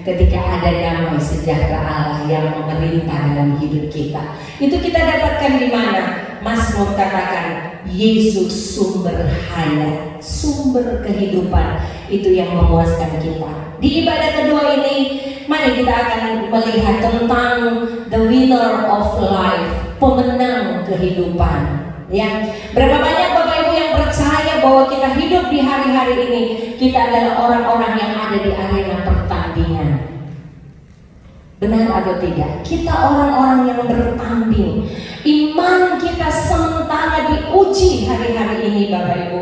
ketika ada damai sejahtera Allah yang memerintah dalam hidup kita. Itu kita dapatkan di mana? Mazmur katakan, Yesus sumber hayat, sumber kehidupan, itu yang memuaskan kita. Di ibadah kedua ini, mari kita akan melihat tentang the winner of life, pemenang kehidupan. Ya, berapa banyak Bapak Ibu yang percaya bahwa kita hidup di hari-hari ini, kita adalah orang-orang yang ada di arena pertandingan. Benar atau tidak? Kita orang-orang yang bertanding. Iman kita sementara diuji hari-hari ini Bapak Ibu.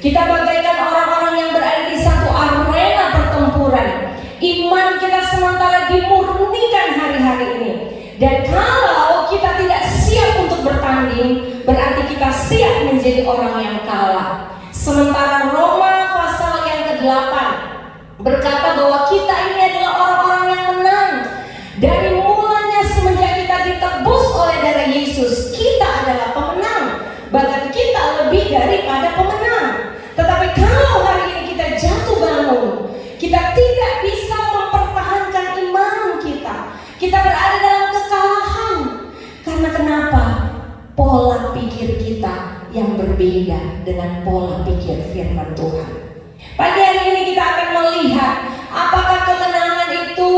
Kita bagaikan orang-orang yang berada di satu arena pertempuran. Iman kita sementara dimurnikan hari-hari ini. Dan kalau kita tidak siap untuk bertanding, berarti kita siap menjadi orang yang kalah. Sementara Roma pasal yang ke-8 berkata bahwa kita ini adalah orang-orang yang menang. Dari mulanya semenjak kita ditebus oleh darah Yesus, kita adalah pemenang. Bahkan kita lebih daripada pemenang. Tetapi kalau hari ini kita jatuh bangun, kita tidak bisa mempertahankan iman kita. Kita berada dalam kekalahan. Karena kenapa? Pola pikir kita yang berbeda dengan pola pikir firman Tuhan. Pagi hari ini kita akan melihat apakah kemenangan itu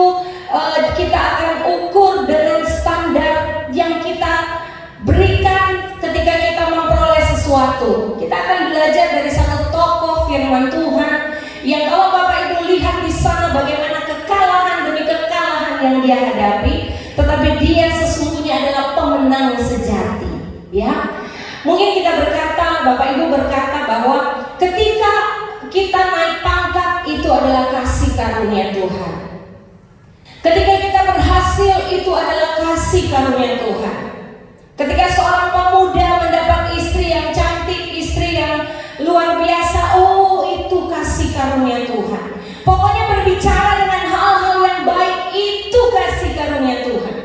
kita akan ukur dengan standar yang kita berikan ketika kita memperoleh sesuatu. Kita akan belajar dari satu tokoh firman Tuhan yang kalau Bapak Ibu lihat di sana bagaimana kekalahan demi kekalahan yang dia hadapi, tetapi dia sesungguhnya adalah pemenang sejati. Ya, mungkin kita berkata, Bapak Ibu berkata bahwa ketika kita naik pangkat itu adalah kasih karunia Tuhan. Ketika kita berhasil itu adalah kasih karunia Tuhan. Ketika seorang pemuda mendapat istri yang cantik, istri yang luar biasa, oh itu kasih karunia Tuhan. Pokoknya berbicara dengan hal-hal yang baik itu kasih karunia Tuhan.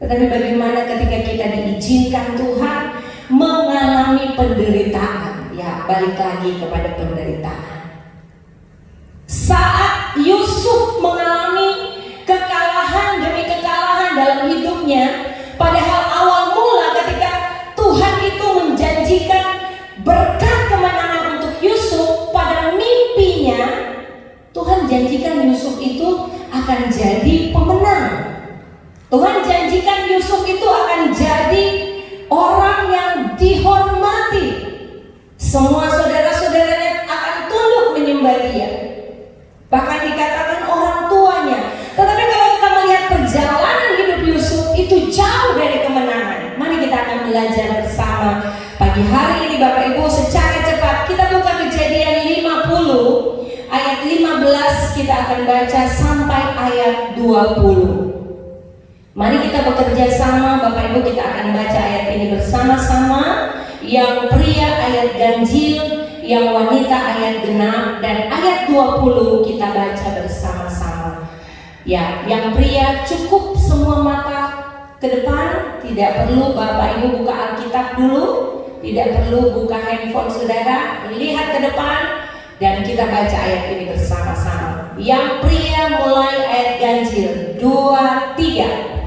Tetapi bagaimana ketika kita diizinkan Tuhan mengalami penderitaan? Ya, balik lagi kepada penderitaan. Saat Yusuf mengalami kekalahan demi kekalahan dalam hidupnya, padahal awal mula ketika Tuhan itu menjanjikan berkat kemenangan untuk Yusuf, pada mimpinya Tuhan janjikan Yusuf itu akan jadi pemenang. Tuhan janjikan Yusuf itu akan jadi orang yang dihormati. Semua saudara-saudaranya akan tunduk menyembah dia. Bahkan dikatakan orang tuanya. Tetapi kalau kita melihat perjalanan hidup Yusuf itu jauh dari kemenangan. Mari kita akan belajar bersama pagi hari ini Bapak Ibu secara cepat. Kita buka Kejadian 50 ayat 15, kita akan baca sampai ayat 20. Mari kita bekerja sama Bapak Ibu, kita akan baca ayat ini bersama-sama. Yang pria ayat ganjil, yang wanita ayat genap, dan ayat 20 kita baca bersama-sama. Ya, yang pria cukup semua mata ke depan, tidak perlu Bapak Ibu buka Alkitab dulu, tidak perlu buka handphone saudara, lihat ke depan dan kita baca ayat ini bersama-sama. Yang pria mulai ayat ganjil, 2, 3.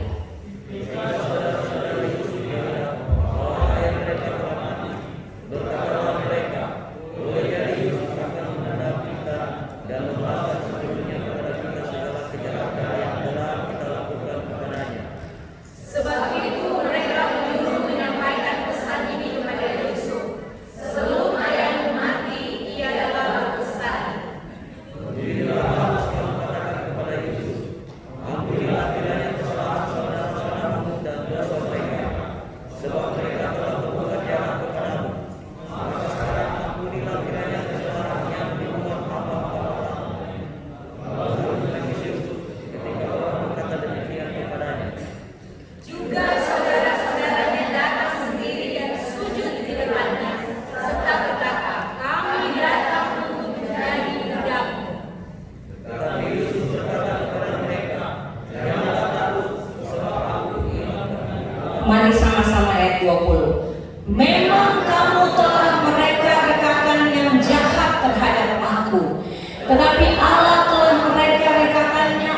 Mari sama-sama ayat 20. Memang kamu telah mereka-rekakan yang jahat terhadap aku, tetapi Allah telah mereka-rekakannya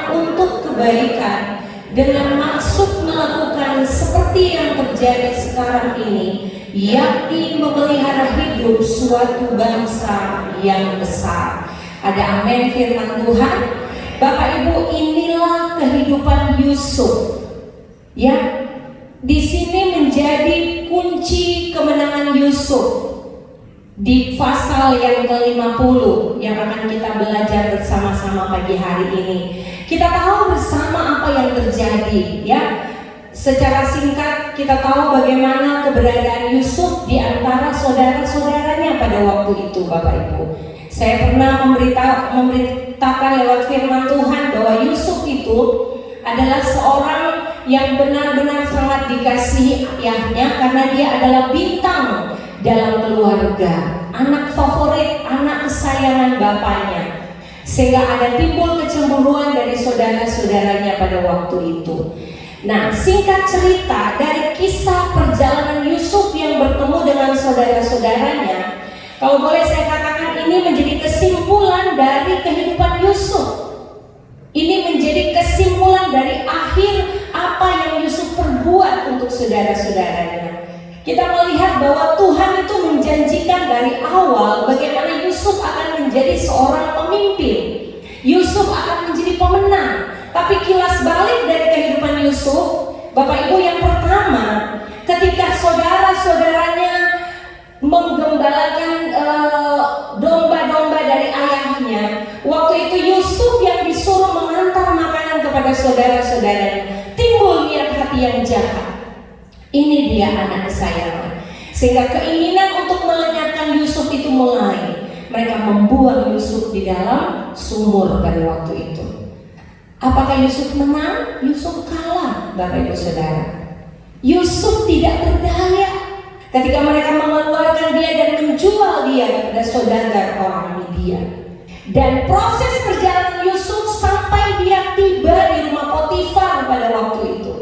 kebaikan dengan maksud melakukan seperti yang terjadi sekarang ini, yakni memelihara hidup suatu bangsa yang besar. Ada amin firman Tuhan. Bapak Ibu, inilah kehidupan Yusuf. Ya, di sini menjadi kunci kemenangan Yusuf. Di pasal yang ke-50 yang akan kita belajar bersama-sama pagi hari ini, kita tahu bersama apa yang terjadi, ya. Secara singkat kita tahu bagaimana keberadaan Yusuf di antara saudara-saudaranya pada waktu itu, Bapak Ibu. Saya pernah memberitakan lewat firman Tuhan bahwa Yusuf itu adalah seorang yang benar-benar sangat dikasihi ayahnya karena dia adalah bintang dalam keluarga, anak favorit, anak kesayangan bapaknya, sehingga ada timbul kecemburuan dari saudara-saudaranya pada waktu itu. Nah, singkat cerita dari kisah perjalanan Yusuf yang bertemu dengan saudara-saudaranya, kalau boleh saya katakan ini menjadi kesimpulan dari kehidupan Yusuf. Ini menjadi kesimpulan dari akhir apa yang Yusuf perbuat untuk saudara-saudaranya. Kita melihat bahwa Tuhan itu menjanjikan dari awal bagaimana Yusuf akan menjadi seorang pemimpin. Yusuf akan menjadi pemenang. Tapi kilas balik dari kehidupan Yusuf, Bapak Ibu, yang pertama, ketika saudara-saudaranya menggembalakan domba-domba dari ayahnya, waktu itu Yusuf yang disuruh mengantar makanan kepada saudara-saudaranya, timbul niat hati yang jahat. Ini dia anak kesayangan, sehingga keinginan untuk melenyapkan Yusuf itu mulai. Mereka membuang Yusuf di dalam sumur pada waktu itu. Apakah Yusuf menang? Yusuf kalah, Bapak Ibu Saudara. Yusuf tidak berdaya ketika mereka mengeluarkan dia dan menjual dia kepada saudara orang Media. Dan proses perjalanan Yusuf sampai dia tiba di rumah Potifar pada waktu itu.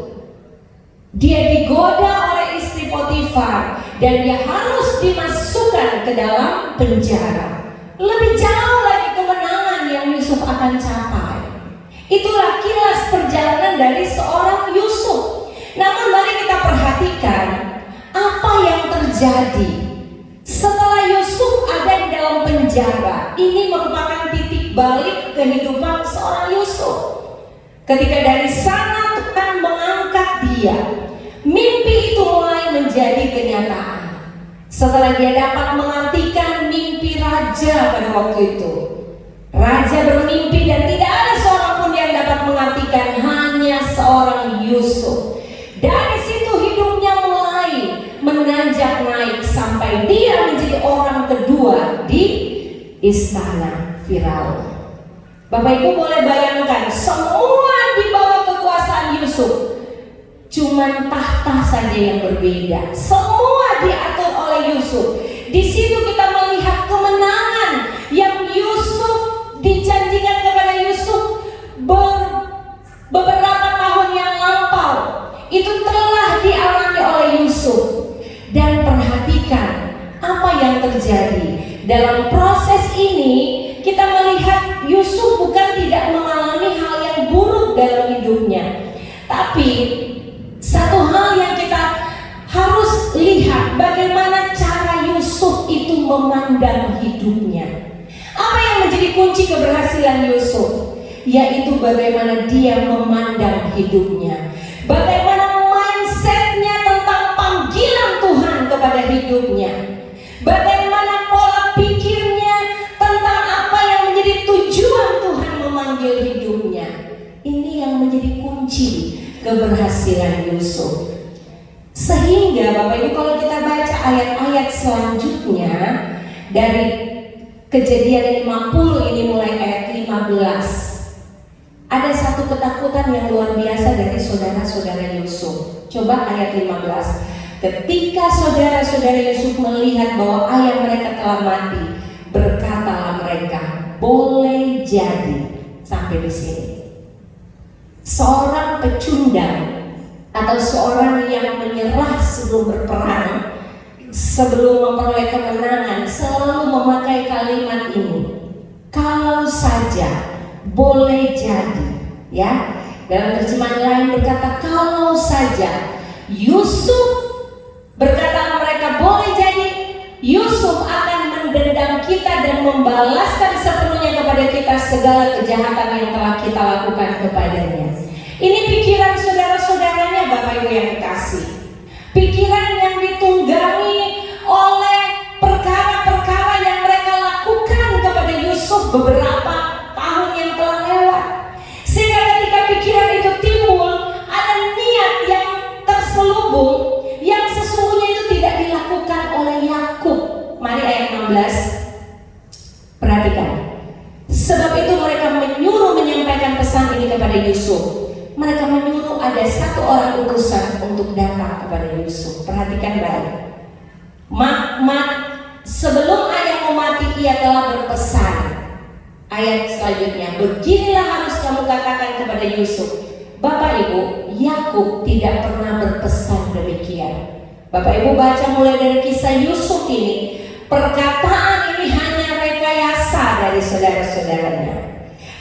Dia digoda oleh istri Potifar dan dia harus dimasukkan ke dalam penjara. Lebih jauh lagi kemenangan yang Yusuf akan capai. Itulah kilas perjalanan dari seorang Yusuf. Namun mari kita perhatikan apa yang terjadi setelah Yusuf ada di dalam penjara. Ini merupakan titik balik kehidupan seorang Yusuf. Ketika dari sana Tuhan mengangkat dia, mimpi itu mulai menjadi kenyataan. Setelah dia dapat mengartikan mimpi raja pada waktu itu, raja bermimpi dan tidak ada seorang pun yang dapat mengartikan, hanya seorang Yusuf. Dari situ hidupnya mulai menanjak naik sampai dia menjadi orang kedua di istana Firaun. Bapak Ibu boleh bayangkan, semua di bawah kekuasaan Yusuf, cuman tahta saja yang berbeda. Semua diatur oleh Yusuf. Di situ kita melihat kemenangan yang Yusuf dijanjikan kepada Yusuf beberapa tahun yang lampau. Itu telah dialami oleh Yusuf. Dan perhatikan apa yang terjadi dalam proses ini. Kita melihat Yusuf bukan tidak mengalami hal yang buruk dalam hidupnya, tapi satu hal yang kita harus lihat, bagaimana cara Yusuf itu memandang hidupnya. Apa yang menjadi kunci keberhasilan Yusuf? Yaitu bagaimana dia memandang hidupnya. Bagaimana mindsetnya tentang panggilan Tuhan kepada hidupnya. Bagaimana pola pikirnya tentang apa yang menjadi tujuan Tuhan memanggil hidupnya. Ini yang menjadi kunci keberhasilan Yusuf. Sehingga Bapak Ibu, kalau kita baca ayat-ayat selanjutnya dari Kejadian 50 ini mulai ayat 15, ada satu ketakutan yang luar biasa dari saudara-saudara Yusuf. Coba ayat 15. Ketika saudara-saudara Yusuf melihat bahwa ayah mereka telah mati, berkatalah mereka, boleh jadi. Sampai di sini. Seorang pecundang atau seorang yang menyerah sebelum berperang, sebelum memperoleh kemenangan, selalu memakai kalimat ini, kalau saja, boleh jadi. Ya, Dalam terjemahan lain berkata, kalau saja Yusuf, berkata mereka, boleh jadi Yusuf akan mendendam kita dan membalaskan sepenuhnya kepada kita segala kejahatan yang telah kita lakukan kepadanya. Ini pikiran saudara-saudaranya Bapak Ibu yang kekasih. Pikiran yang ditunggangi oleh perkara-perkara yang mereka lakukan kepada Yusuf beberapa tahun yang telah lewat. Sehingga ketika pikiran itu timbul, ada niat yang terselubung yang sesungguhnya itu tidak dilakukan oleh Yakub. Mari ayat 16, perhatikan. Sebab itu mereka menyuruh menyampaikan pesan ini kepada Yusuf. Mereka menyuruh ada satu orang utusan untuk datang kepada Yusuf. Perhatikan baik. Sebelum ayah mau mati, ia telah berpesan. Ayat selanjutnya, beginilah harus kamu katakan kepada Yusuf. Bapak Ibu, Yakub tidak pernah berpesan demikian. Bapak Ibu baca mulai dari kisah Yusuf ini. Perkataan ini hanya rekayasa dari saudara-saudaranya.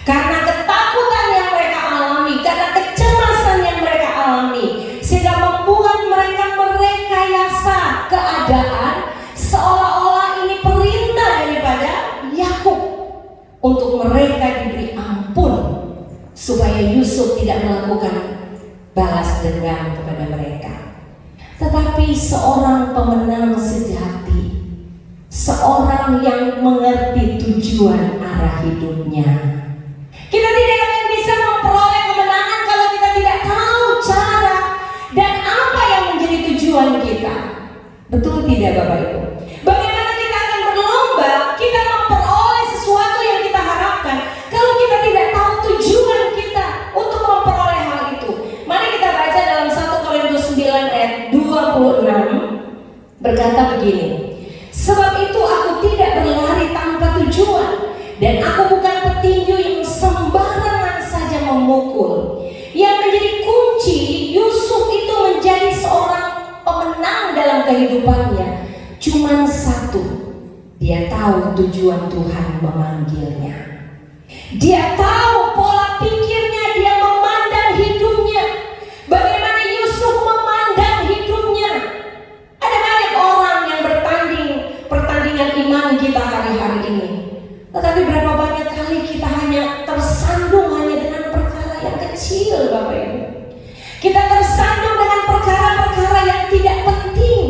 Karena ketakutan yang mereka alami, karena kecemasan yang mereka alami, sehingga membuat mereka merekayasa keadaan seolah-olah ini perintah daripada Yakub untuk mereka diberi ampun, supaya Yusuf tidak melakukan balas dendam kepada mereka. Tetapi seorang pemenang sejati, seorang yang mengerti tujuan arah hidupnya. Kita tidak akan bisa memperoleh kemenangan kalau kita tidak tahu cara dan apa yang menjadi tujuan kita. Betul tidak Bapak Ibu? Bagaimana kita akan berlomba, kita memperoleh sesuatu yang kita harapkan kalau kita tidak tahu tujuan kita untuk memperoleh hal itu. Mari kita baca dalam 1 Korintus 9 ayat 26, berkata begini. Sebab itu aku tidak berlari tanpa tujuan, dan aku bukan petinju yang sembarangan saja memukul. Yang menjadi kunci Yusuf itu menjadi seorang pemenang dalam kehidupannya cuman satu. Dia tahu tujuan Tuhan memanggilnya. Dia tahu pola pikirnya, dia memandang hidupnya. Bagaimana Yusuf memandang hidupnya. Ada banyak orang yang bertanding pertandingan iman kita hari-hari ini. Tetapi berapa banyak kali kita hanya tersandung hanya dengan perkara yang kecil Bapak Ibu. Kita tersandung dengan perkara-perkara yang tidak penting.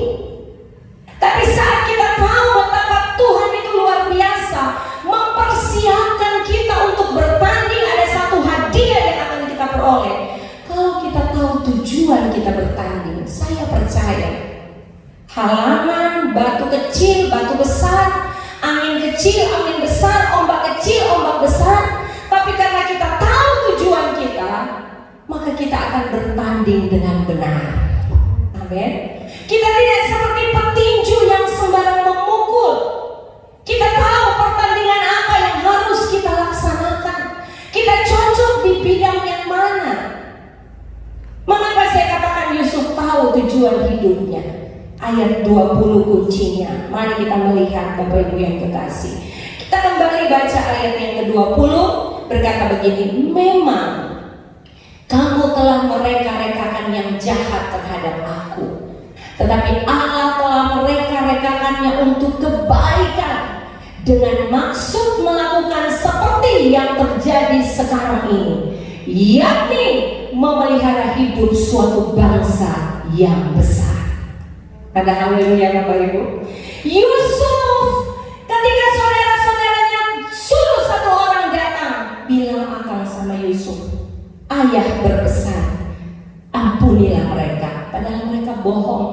Tapi saat kita tahu betapa Tuhan itu luar biasa, mempersiapkan kita untuk bertanding, ada satu hadiah yang akan kita peroleh. Kalau kita tahu tujuan kita bertanding, saya percaya halaman, batu kecil, batu besar, angin kecil, angin besar, ombak kecil, ombak besar, tapi karena kita tahu tujuan kita, maka kita akan bertanding dengan benar. Amin. Kita tidak seperti petinju yang sembarang memukul. Kita tahu pertandingan apa yang harus kita laksanakan. Kita cocok di bidang yang mana. Mengapa saya katakan Yusuf tahu tujuan hidupnya? Ayat 20 kuncinya. Mari kita melihat Bapak Ibu yang kekasih. Kita kembali baca ayat yang ke-20, berkata begini. Memang kamu telah mereka-rekakan yang jahat terhadap aku, tetapi Allah telah mereka-rekakannya untuk kebaikan, dengan maksud melakukan seperti yang terjadi sekarang ini, yakni memelihara hidup suatu bangsa yang besar. Ada haleluya Bapak Ibu. Yusuf ketika saudara-saudaranya suruh satu orang datang, bilang akan sama Yusuf, ayah berpesan, ampunilah mereka. Padahal mereka bohong.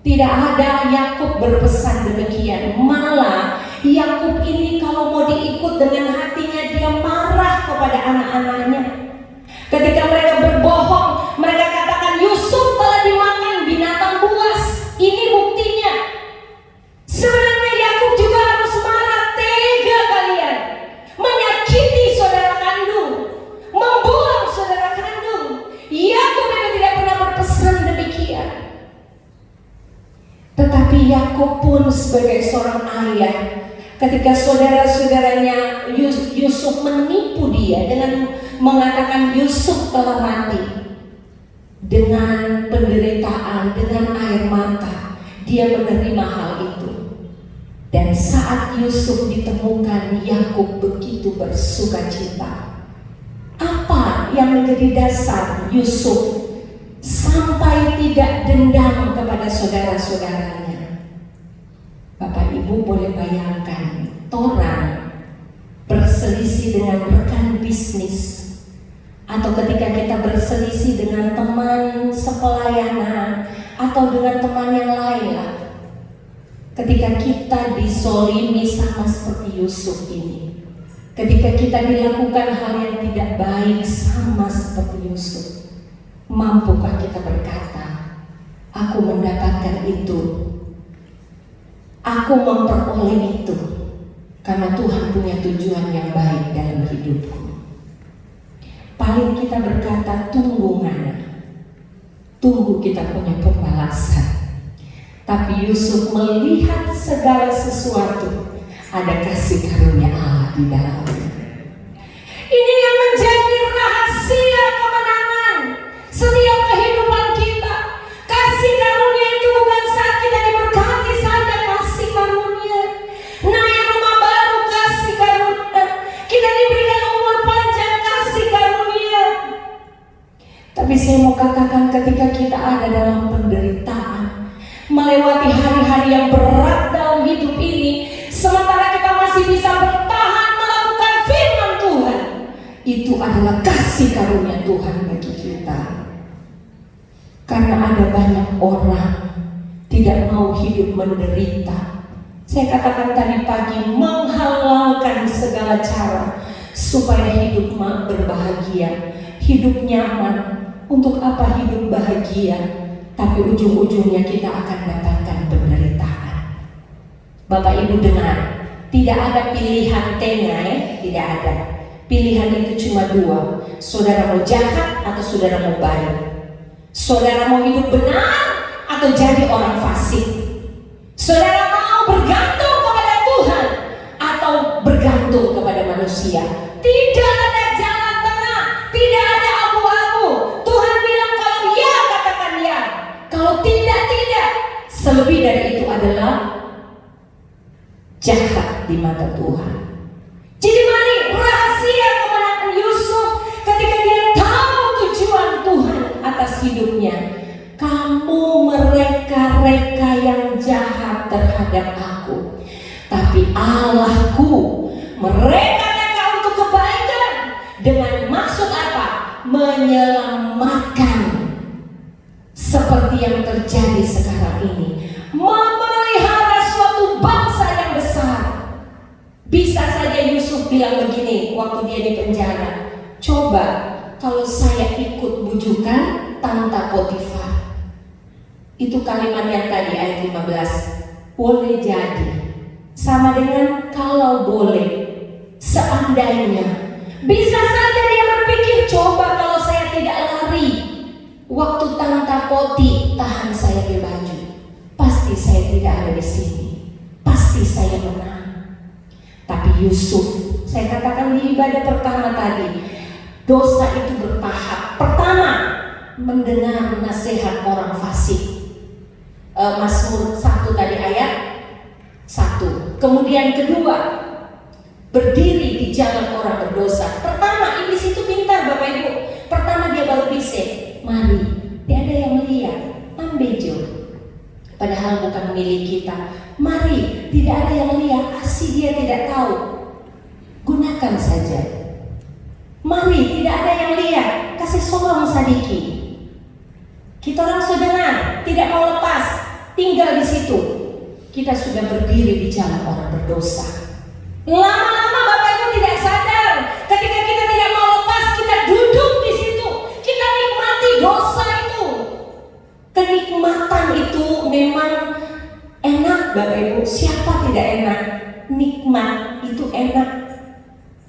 Tidak ada Yakub berpesan demikian. Malah Yakub ini kalau mau diikut dengan hatinya, dia marah kepada anak-anaknya. Ketika mereka berbohong, mereka katakan Yusuf telah dimakan binatang buas. Ini buktinya. Sebenarnya Yakub juga harus marah. Tega kalian menyakiti saudara kandung, membuang saudara kandung. Yakub itu tidak pernah berpesan demikian. Tetapi Yakub pun sebagai seorang ayah, ketika saudara-saudaranya Yusuf menipu dia dengan mengatakan Yusuf telah mati. Dengan penderitaan, dengan air mata, dia menerima hal itu. Dan saat Yusuf ditemukan, Yakub begitu bersukacita. Apa yang menjadi dasar Yusuf sampai tidak dendam kepada saudara-saudaranya? Bapak Ibu boleh bayangkan, orang berselisih dengan rekan bisnis, atau ketika kita berselisih dengan teman sepelayanan, atau dengan teman yang lain lah. Ketika kita disolimi sama seperti Yusuf ini, ketika kita dilakukan hal yang tidak baik sama seperti Yusuf, mampukah kita berkata, aku mendapatkan itu, aku memperoleh itu, karena Tuhan punya tujuan yang baik dalam hidupku? Paling kita berkata, tunggu mana? Tunggu kita punya pembalasan. Tapi Yusuf melihat segala sesuatu, ada kasih karunia Allah di dalamnya. Ini yang menjadi rahasia kemenangan setiap kehidupan kita. Kasih karunia itu bukan saat kita diberkati saja kasih karunia, naik rumah baru kasih karunia, kita diberikan umur panjang kasih karunia. Tapi saya mau katakan, ketika kita ada dalam penderitaan, melewati hari-hari yang berat dalam hidup ini, sementara kita masih bisa bertahan melakukan firman Tuhan, itu adalah kasih karunia Tuhan bagi kita. Karena ada banyak orang tidak mau hidup menderita. Saya katakan tadi pagi, menghalalkan segala cara supaya hidup berbahagia, hidup nyaman. Untuk apa hidup bahagia, tapi ujung-ujungnya kita akan dapatkan penderitaan? Bapak Ibu dengar, tidak ada pilihan tengah ya, tidak ada. Pilihan itu cuma dua, saudara mau jahat atau saudara mau baik. Saudara mau hidup benar atau jadi orang fasik. Saudara mau bergantung kepada Tuhan atau bergantung kepada manusia. Tidak ada jalan tengah, tidak ada abu-abu. Tuhan bilang kalau ya, katakan ya. Kalau tidak, tidak. Selebih dari itu adalah jahat di mata Tuhan. Jadi mari, rahasia kemenangan Yusuf ketika dia tahu tujuan Tuhan atas hidupnya. Kamu mereka-reka yang jahat terhadap aku, tapi Allahku mereka-reka untuk kebaikan. Dengan maksud apa? Menyelamatkan. Seperti yang terjadi sekarang ini, memelihara suatu bangsa yang besar. Bisa saja Yusuf bilang begini waktu dia di penjara, coba kalau saya ikut bujukan Tante Potifar. Itu kalimat yang tadi ayat 15. Boleh jadi, sama dengan kalau boleh, seandainya. Bisa saja dia berpikir, coba kalau saya tidak lari waktu Tante Poti tahan saya di baju, pasti saya tidak ada di sini, pasti saya menang. Tapi Yusuf, saya katakan di ibadah pertama tadi, dosa itu bertahap. Pertama, mendengar nasihat orang fasik. Mazmur 1 tadi ayat 1. Kemudian kedua, berdiri di jalan orang berdosa. Pertama, iblis itu pintar Bapak Ibu. Pertama dia baru bisik, mari, tiada yang lihat, ambejo. Padahal bukan milik kita. Mari, tidak ada yang lihat, asih dia tidak tahu, gunakan saja. Mari, tidak ada yang lihat, kasih sorong sadiki. Kita orang saudara tidak mau lepas, tinggal di situ. Kita sudah berdiri di jalan orang berdosa. Lama-lama Bapak Ibu tidak sadar, ketika kita tidak mau lepas, kita duduk di situ, kita nikmati dosa itu. Kenikmatan itu memang enak Bapak Ibu, siapa tidak enak? Nikmat itu enak,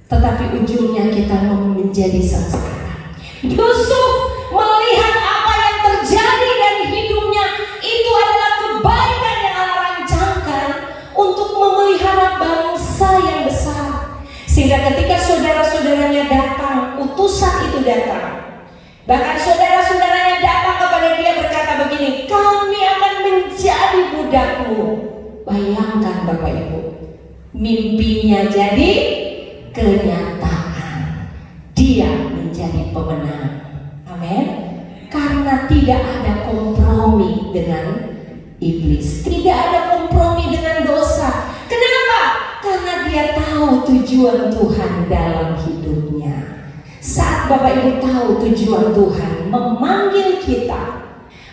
tetapi ujungnya kita mau menjadi sengsara. Yusuf melihat apa yang terjadi dari hidupnya, itu adalah kebaikan yang Allah rancangkan untuk memelihara bangsa yang besar. Sehingga ketika saudara-saudaranya datang, utusan Bahkan saudara-saudaranya datang kepada dia berkata begini, kami akan menjadi budakmu. Bayangkan Bapak Ibu, mimpinya jadi kenyataan. Dia menjadi pemenang. Amin. Karena tidak ada kompromi dengan iblis, tidak ada kompromi dengan dosa. Kenapa? Karena dia tahu tujuan Tuhan dalam hidupnya. Saat Bapak Ibu tahu tujuan Tuhan memanggil kita,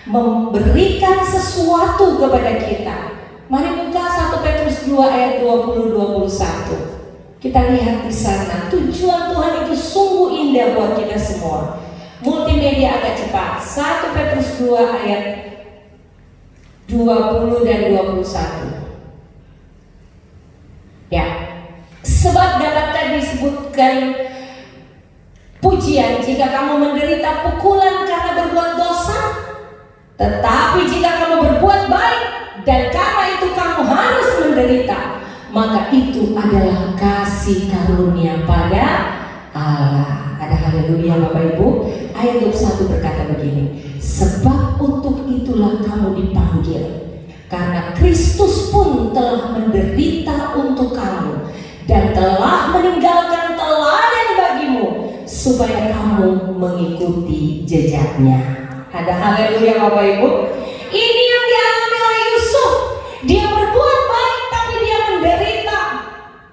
memberikan sesuatu kepada kita. Mari buka 1 Petrus 2 ayat 20-21. Kita lihat di sana tujuan Tuhan itu sungguh indah buat kita semua. Multimedia agak cepat. 1 Petrus 2 ayat 20 dan 21. Ya. Sebab dapatkah disebutkan pujian jika kamu menderita pukulan karena berbuat dosa? Tetapi jika kamu berbuat baik dan karena itu kamu harus menderita, maka itu adalah kasih karunia pada Allah. Ada haleluya Bapak Ibu. Ayat 21 berkata begini, sebab untuk itulah kamu dipanggil, karena Kristus pun telah menderita untuk kamu dan telah meninggalkan teladan bagimu supaya kamu mengikuti jejaknya. Ada haleluya Bapak Ibu. Ini yang dialami oleh Yusuf. Dia berbuat baik tapi dia menderita.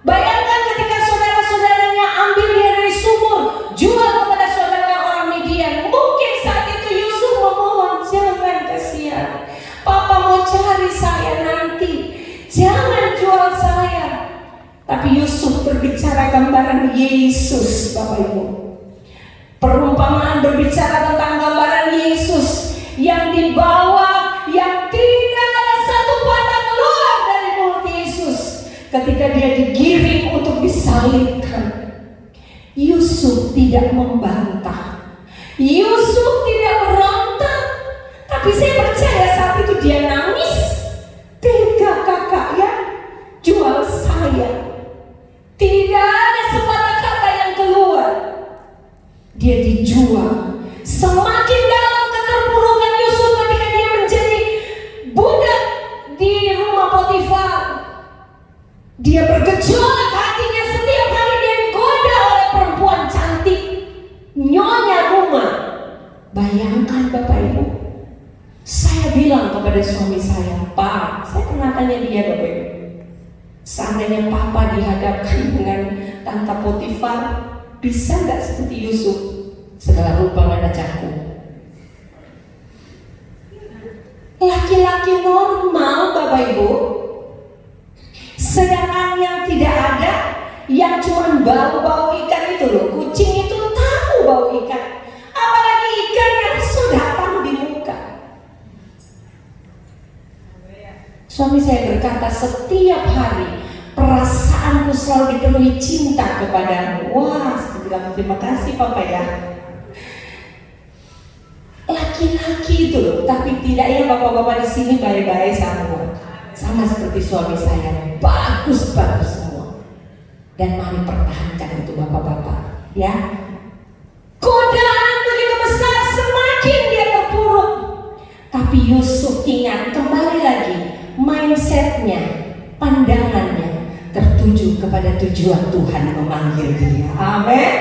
Bayangkan ketika saudara-saudaranya ambil dia dari sumur, jual kepada saudara orang Midian. Mungkin saat itu Yusuf memohon, jangan kasihan, Papa mau cari saya nanti, jangan jual saya. Tapi Yusuf berbicara gambaran Yesus Bapak Ibu. Perumpamaan berbicara tentang gambaran Yesus yang dibawa, yang tidak ada satu patah keluar dari mulut Yesus ketika dia digiring untuk disalibkan. Yusuf tidak membantah, Yusuf tidak berontak, tapi saya percaya saat itu dia nangis. Tega kakak ya, jual saya. Tidak ada sepatah kata yang keluar. Dia dijual. Semakin dalam keterpurukan Yusuf ketika dia menjadi budak di rumah Potifar. Dia bergejolak hatinya setiap kali dia digoda oleh perempuan cantik, nyonya rumah. Bayangkan Bapak Ibu. Saya bilang kepada suami saya, Pak, saya pernah tanya dia Bapak Ibu, seandainya Papa dihadapkan dengan Tante Potifar, bisa nggak seperti Yusuf segala rupa mengajakku? Laki-laki normal Bapak Ibu. Sedangkan yang tidak ada, yang cuma bau-bau ikan itu loh. Kucing itu tahu bau ikan, apalagi ikan yang sudah tahu di muka. Suami saya berkata, setiap hari perasaanku selalu dipenuhi cinta kepadamu. Wah, saya bilang terima kasih Papa ya. Laki-laki itu loh, tapi tidak ya bapak-bapak di sini baik-baik sama seperti suami saya, bagus-bagus semua. Dan mari pertahankan itu bapak-bapak, ya. Godaan begitu besar, semakin dia terpuruk. Tapi Yusuf ingat, kembali lagi mindsetnya, pandangannya tertuju kepada tujuan Tuhan memanggil dia. Amin.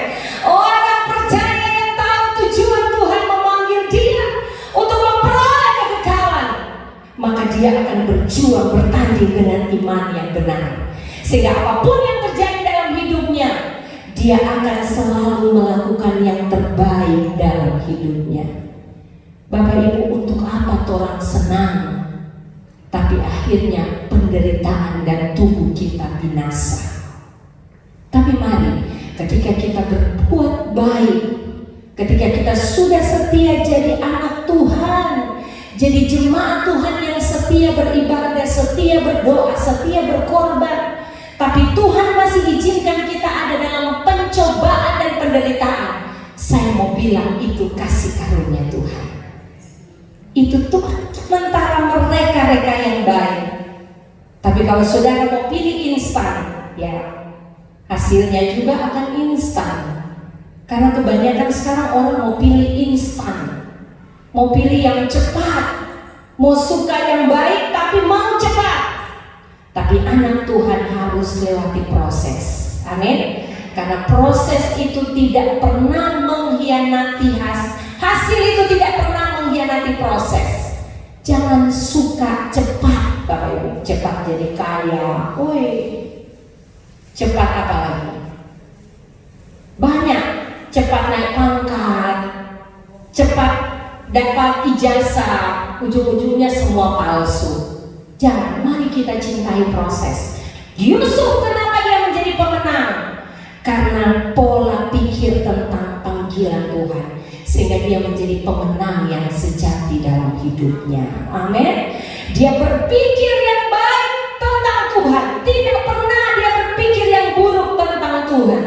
Orang percaya yang tahu tujuan Tuhan memanggil dia untuk memperoleh kekekalan, maka dia akan berjuang bertanding dengan iman yang benar, sehingga apapun yang terjadi dalam hidupnya, dia akan selalu melakukan yang terbaik dalam hidupnya. Bapak Ibu, untuk apa orang senang tapi akhirnya penderitaan dan tubuh kita binasa? Tapi mari, ketika kita berbuat baik, ketika kita sudah setia jadi anak Tuhan, jadi jemaat Tuhan yang setia beribadah, setia berdoa, setia berkorban, tapi Tuhan masih izinkan kita ada dalam pencobaan dan penderitaan, saya mau bilang itu kasih karunia Tuhan. Itu tuh sementara mereka yang baik. Tapi kalau saudara mau pilih instan, ya hasilnya juga akan instan. Karena kebanyakan sekarang orang mau pilih instan. Mau pilih yang cepat, mau suka yang baik tapi mau cepat. Tapi anak Tuhan harus lewati proses. Amin. Karena proses itu tidak pernah mengkhianati hasil itu tidak pernah mengkhianati proses. Jangan suka cepat, Bapak Ibu. Cepat jadi kaya. Woi. Cepat apa lagi? Banyak. Cepat naik pangkat, cepat dapat ijazah, ujung-ujungnya semua palsu. Jangan, mari kita cintai proses. Yusuf kenapa dia menjadi pemenang? Karena pola pikir tentang panggilan Tuhan, sehingga dia menjadi pemenang yang sejati dalam hidupnya. Amin. Dia berpikir yang baik tentang Tuhan, tidak pernah dia berpikir yang buruk tentang Tuhan.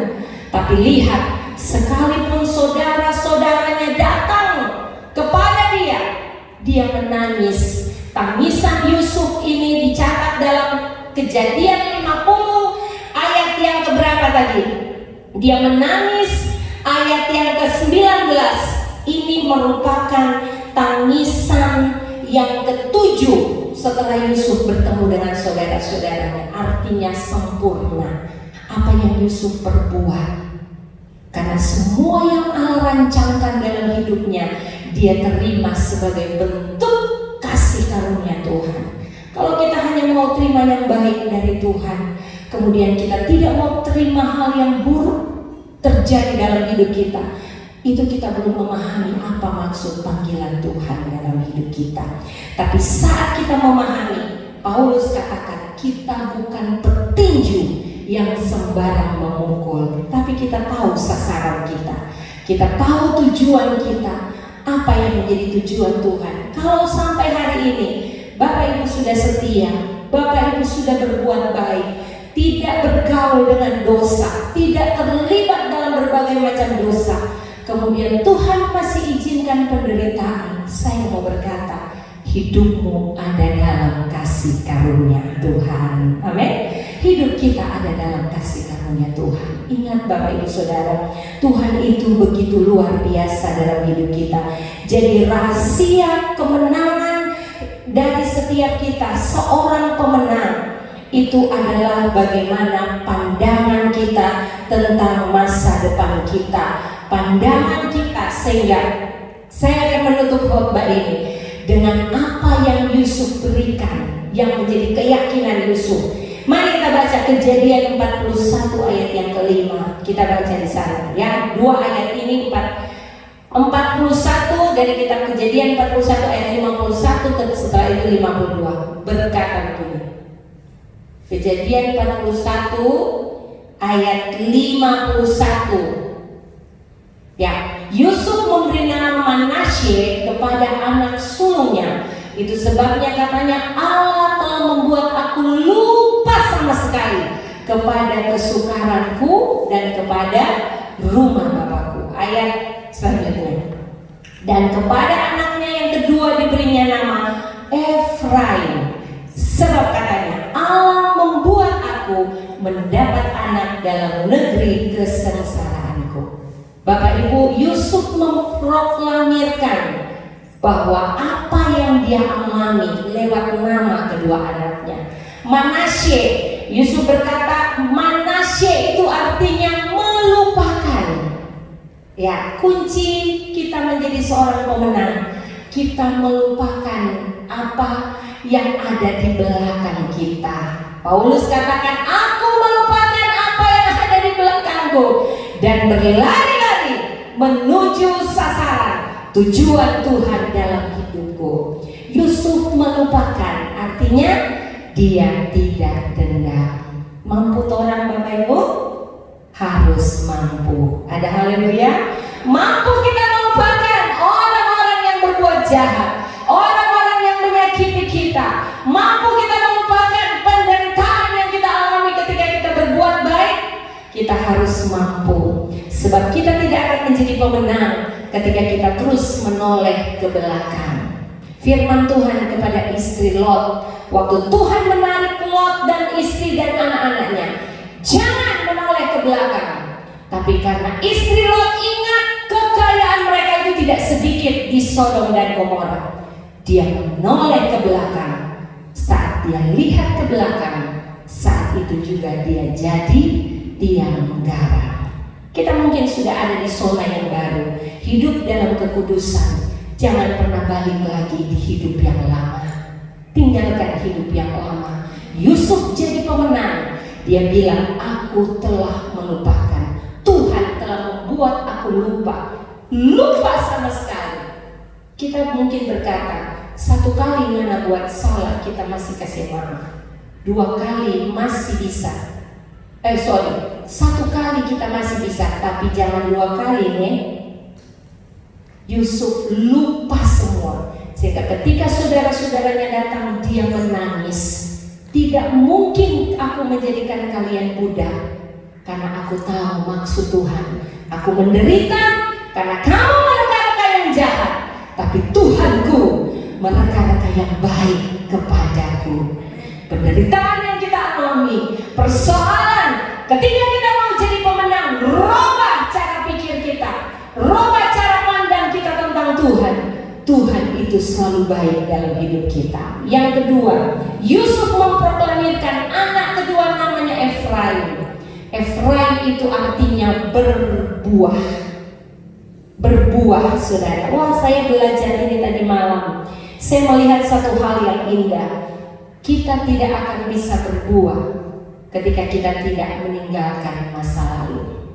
Tapi lihat, sekalipun saudara-saudaranya datang kepada dia menangis. Tangisan Yusuf ini dicatat dalam Kejadian 50 ayat yang keberapa tadi? Dia menangis ayat yang ke-19. Ini merupakan tangisan yang ke-7 setelah Yusuf bertemu dengan saudara-saudaranya. Artinya sempurna apa yang Yusuf perbuat. Karena semua yang Allah rancangkan dalam hidupnya, dia terima sebagai bentuk kasih karunia Tuhan. Kalau kita hanya mau terima yang baik dari Tuhan, kemudian kita tidak mau terima hal yang buruk terjadi dalam hidup kita, itu kita belum memahami apa maksud panggilan Tuhan dalam hidup kita. Tapi saat kita memahami, Paulus katakan kita bukan petinju yang sembarang memukul, tapi kita tahu sasaran kita, kita tahu tujuan kita, apa yang menjadi tujuan Tuhan. Kalau sampai hari ini Bapak Ibu sudah setia, Bapak Ibu sudah berbuat baik, tidak bergaul dengan dosa, tidak terlibat dalam berbagai macam dosa, kemudian Tuhan masih izinkan penderitaan, saya mau berkata, hidupmu ada dalam kasih karunia Tuhan. Amin. Hidup kita ada dalam kasih karunia Tuhan. Ingat Bapak Ibu Saudara, Tuhan itu begitu luar biasa dalam hidup kita. Jadi rahasia kemenangan dari setiap kita, seorang pemenang, itu adalah bagaimana pandangan kita tentang masa depan kita, pandangan kita. Sehingga saya akan menutup khotbah ini dengan apa yang Yusuf berikan, yang menjadi keyakinan Yusuf. Mari kita baca Kejadian 41 ayat yang kelima. Kita baca di sana ya. Dua ayat ini 41 dari kitab Kejadian 41 ayat 51 setelah itu 52. Berkata begini. Kejadian 41 ayat 51. Ya, Yusuf memberi nama Manasye kepada anak sulungnya. Itu sebabnya katanya Allah telah membuat aku lupa sama sekali kepada kesukaranku dan kepada rumah bapakku. Ayat selanjutnya. Dan kepada anaknya yang kedua diberinya nama Efraim. Sebab katanya Allah membuat aku mendapat anak dalam negeri kesengsaraanku. Bapak Ibu, Yusuf memproklamirkan bahwa apa yang dia alami lewat nama kedua anaknya, Manasye. Yusuf berkata Manasye itu artinya melupakan. Ya, kunci kita menjadi seorang pemenang, kita melupakan apa yang ada di belakang kita. Paulus katakan, aku melupakan apa yang ada di belakangku dan berlari-lari menuju sasaran tujuan Tuhan dalam hidupku. Yusuf melupakan, artinya dia tidak dendam. Mampu orang Bapak Ibu? Harus mampu. Ada haleluya. Mampu kita melupakan orang-orang yang berbuat jahat, orang-orang yang menyakiti kita. Mampu kita melupakan penderitaan yang kita alami ketika kita berbuat baik. Kita harus mampu, sebab kita tidak akan menjadi pemenang ketika kita terus menoleh ke belakang. Firman Tuhan kepada istri Lot, waktu Tuhan menarik Lot dan istri dan anak-anaknya, jangan menoleh ke belakang. Tapi karena istri Lot ingat kekayaan mereka itu terjadi tidak sedikit di Sodom dan Gomora. Dia menoleh ke belakang. Saat dia lihat ke belakang, saat itu juga dia jadi tiang garam. Kita mungkin sudah ada di zona yang baru, hidup dalam kekudusan. Jangan pernah balik lagi di hidup yang lama. Tinggalkan hidup yang lama. Yusuf jadi pemenang. Dia bilang, aku telah melupakan. Tuhan telah membuat aku lupa. Lupa sama sekali. Kita mungkin berkata, satu kali Nana buat salah, kita masih kasih maaf. 2 kali masih bisa. Satu kali kita masih bisa, tapi jangan 2 kali nih. Yusuf lupa semua, sehingga ketika saudara-saudaranya datang, dia menangis. Tidak mungkin aku menjadikan kalian budak, karena aku tahu maksud Tuhan. Aku menderita karena kamu mereka-reka yang jahat, tapi Tuhanku mereka-reka yang baik kepadaku. Penderitaan yang kita alami, persoalan, ketika kita mau jadi pemenang, rubah cara pikir kita, rubah cara pandang kita tentang Tuhan. Tuhan itu selalu baik dalam hidup kita. Yang kedua, Yusuf memproklamirkan anak kedua namanya Efraim. Efraim itu artinya berbuah. Berbuah, saudara. Wah, saya belajar ini tadi malam. Saya melihat satu hal yang indah. Kita tidak akan bisa berbuah ketika kita tidak meninggalkan masa lalu.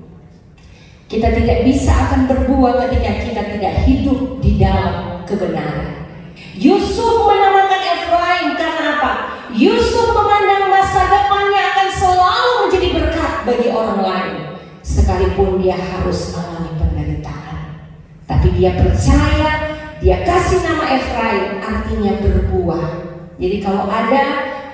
Kita tidak bisa akan berbuah ketika kita tidak hidup di dalam kebenaran. Yusuf menamakan Efraim karena apa? Yusuf memandang masa depannya akan selalu menjadi berkat bagi orang lain, sekalipun dia harus mengalami penderitaan. Tapi dia percaya, dia kasih nama Efraim, artinya berbuah. Jadi kalau ada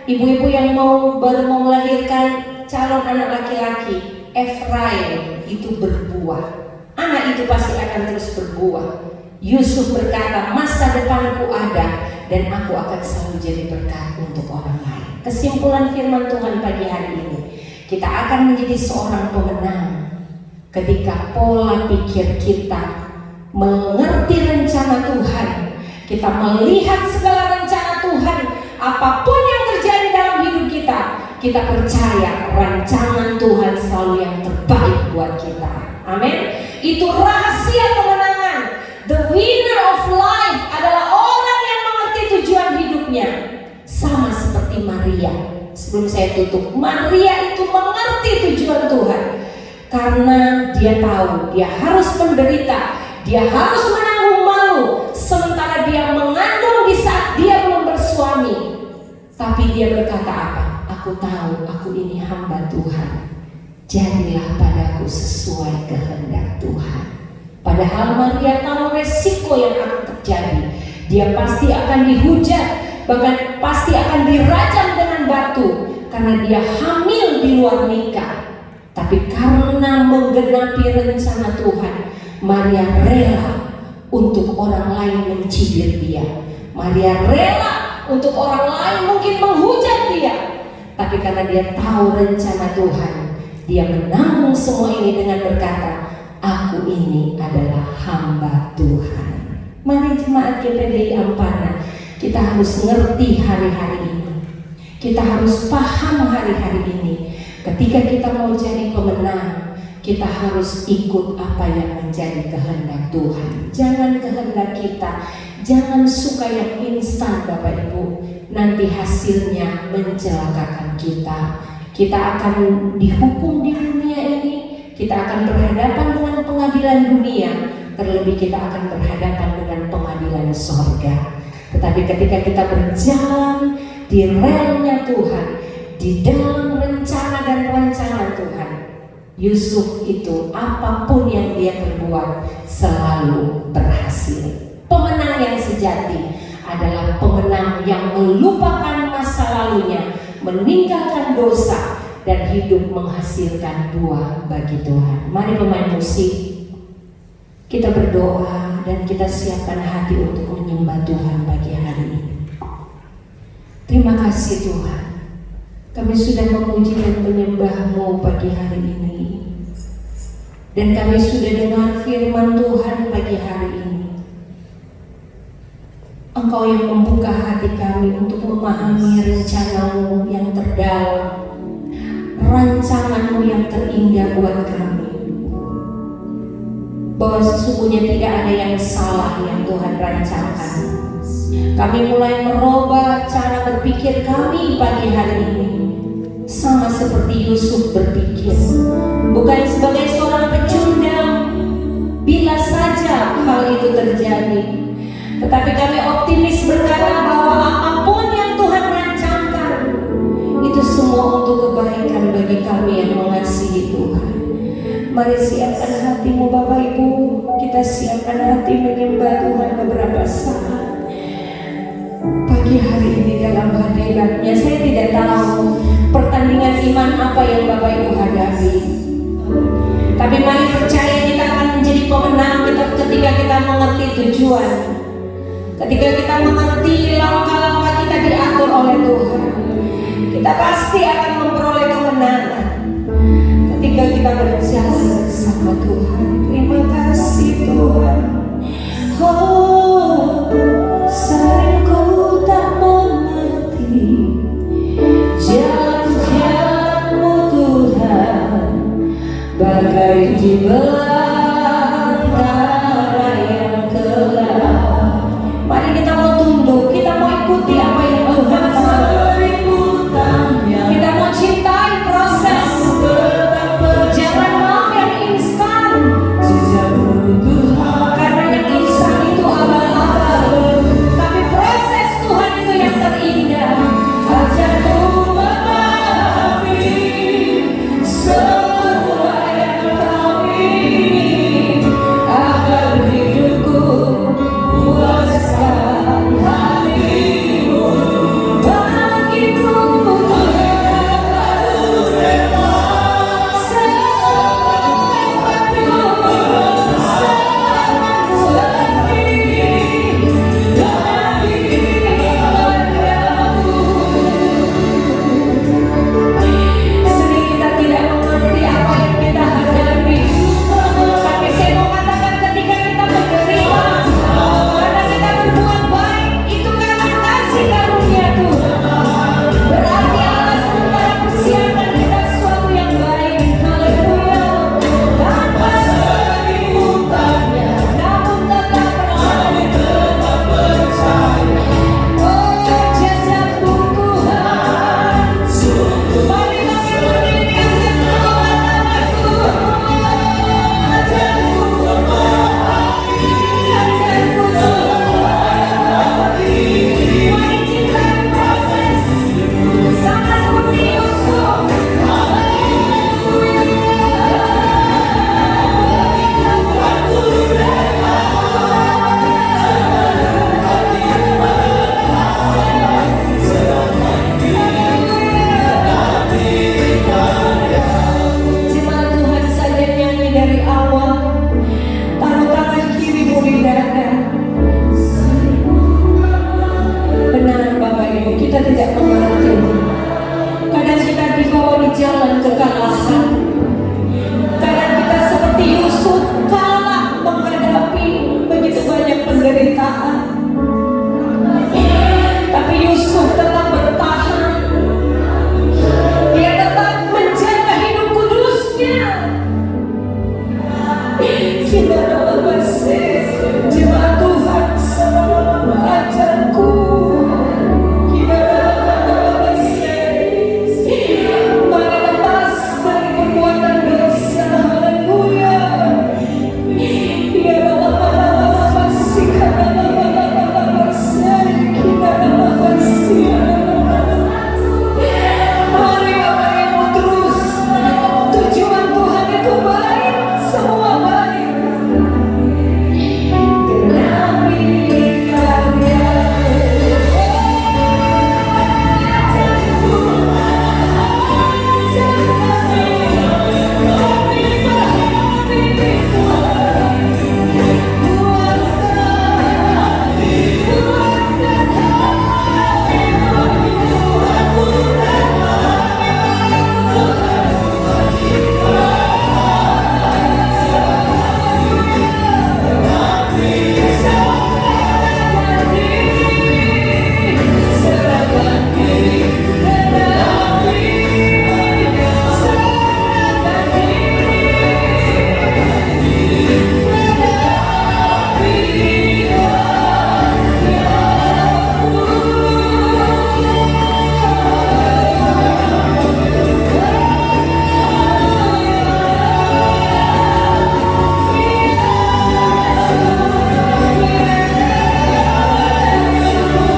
ibu-ibu yang baru mau melahirkan calon anak laki-laki, Efraim itu berbuah. Anak itu pasti akan terus berbuah. Yusuf berkata, masa depanku ada dan aku akan selalu jadi berkat untuk orang lain. Kesimpulan firman Tuhan pagi hari ini, kita akan menjadi seorang pemenang ketika pola pikir kita mengerti rencana Tuhan. Kita melihat segala rencana Tuhan, apapun yang terjadi dalam hidup kita, kita percaya rancangan Tuhan selalu yang terbaik buat kita. Amin. Itu rahasia kemenangan. The winner of life adalah orang yang mengerti tujuan hidupnya. Sama seperti Maria. Sebelum saya tutup, Maria itu mengerti tujuan Tuhan, karena dia tahu dia harus menderita, dia harus menanggung malu, sementara dia mengandung di saat dia belum bersuami. Tapi dia berkata apa? Aku tahu aku ini hamba Tuhan, jadilah padaku sesuai kehendak Tuhan. Padahal Maria tahu resiko yang akan terjadi. Dia pasti akan dihujat, bahkan pasti akan dirajam dengan batu, karena dia hamil di luar nikah. Tapi karena menggenapi rencana Tuhan, Maria rela untuk orang lain mencibir dia. Maria rela untuk orang lain mungkin menghujat dia. Tapi karena dia tahu rencana Tuhan, dia menanggung semua ini dengan berkata, aku ini adalah hamba Tuhan. Mari jemaat GPDI Ampana, kita harus ngerti hari-hari ini. Kita harus paham hari-hari ini. Ketika kita mau jadi pemenang, kita harus ikut apa yang menjadi kehendak Tuhan. Jangan kehendak kita, jangan suka yang instan Bapak Ibu. Nanti hasilnya mencelakakan kita. Kita akan dihukum di dunia ini. Kita akan berhadapan dengan pengadilan dunia, terlebih kita akan berhadapan dengan pengadilan sorga. Tetapi ketika kita berjalan di relnya Tuhan, di dalam rencana dan rancangan Tuhan, Yusuf itu apapun yang dia perbuat selalu berhasil. Pemenang yang sejati adalah pemenang yang melupakan masa lalunya, meninggalkan dosa, dan hidup menghasilkan buah bagi Tuhan. Mari pemain musik, kita berdoa dan kita siapkan hati untuk menyembah Tuhan pagi hari ini. Terima kasih Tuhan, kami sudah memuji dan menyembah-Mu pagi hari ini, dan kami sudah dengar firman Tuhan pagi hari ini. Engkau yang membuka hati kami untuk memahami rencana-Mu yang terdalam, rancangan-Mu yang terindah buat kami. Bahwa sesungguhnya tidak ada yang salah yang Tuhan rancangkan. Kami mulai merubah cara berpikir kami pagi hari ini, sama seperti Yusuf berpikir, bukan sebagai seorang pecundang bila saja hal itu terjadi, tetapi kami optimis berkata bahwa apapun yang Tuhan rancangkan itu semua untuk kebaikan bagi kami yang mengasihi Tuhan. Mari siapkan hatimu Bapak Ibu, kita siapkan hati menyembah Tuhan beberapa saat pagi hari ini dalam hadiratnya. Saya tidak tahu pertandingan iman apa yang Bapak Ibu hadapi, tapi mari percaya kita akan menjadi pemenang ketika kita mengerti tujuan, ketika kita mengerti langkah-langkah kita diatur oleh Tuhan. Kita pasti akan memperoleh kemenangan ketika kita berjalan bersama Tuhan. Terima kasih Tuhan. Oh, sering ku tak mengerti jalan-jalan-Mu Tuhan, bagai di belantara yang gelap. Mari kita mau tunduk, kita mau ikuti apa yang Tuhan mau. Kita mau cintai proses, jangan mau yang instan, karena yang instan itu abal-abal, tapi proses Tuhan itu yang terindah. Ajarku memahami semua yang Kau ingin, agar hidupku puaskan hati-Mu. Bagiku sering kita tidak mengerti apa yang kita hadapi, tapi saya mau katakan ketika kita menerima, karena kita berbuat baik, itu karena kasih karunia Tuhan. Berarti Allah sementara persiapkan kita sesuatu yang baik. Haleluya. Tanpa sebutannya, namun tetap percaya. Oh, jejak-Mu Tuhan. Mari kami berdiri untuk mengucapkan ajarku memahami, ajarku memahami. Mari cintai proses, sama seperti Yusuf. Jemaat Tuhan saja nyanyi dari awal. Taruh tangan kirimu di dada. Benar Bapak Ibu, kita tidak mengerti. Kadang kita dibawa di jalan kekalahan. Kadang kita seperti Yusuf kalah menghadapi begitu banyak penderitaan.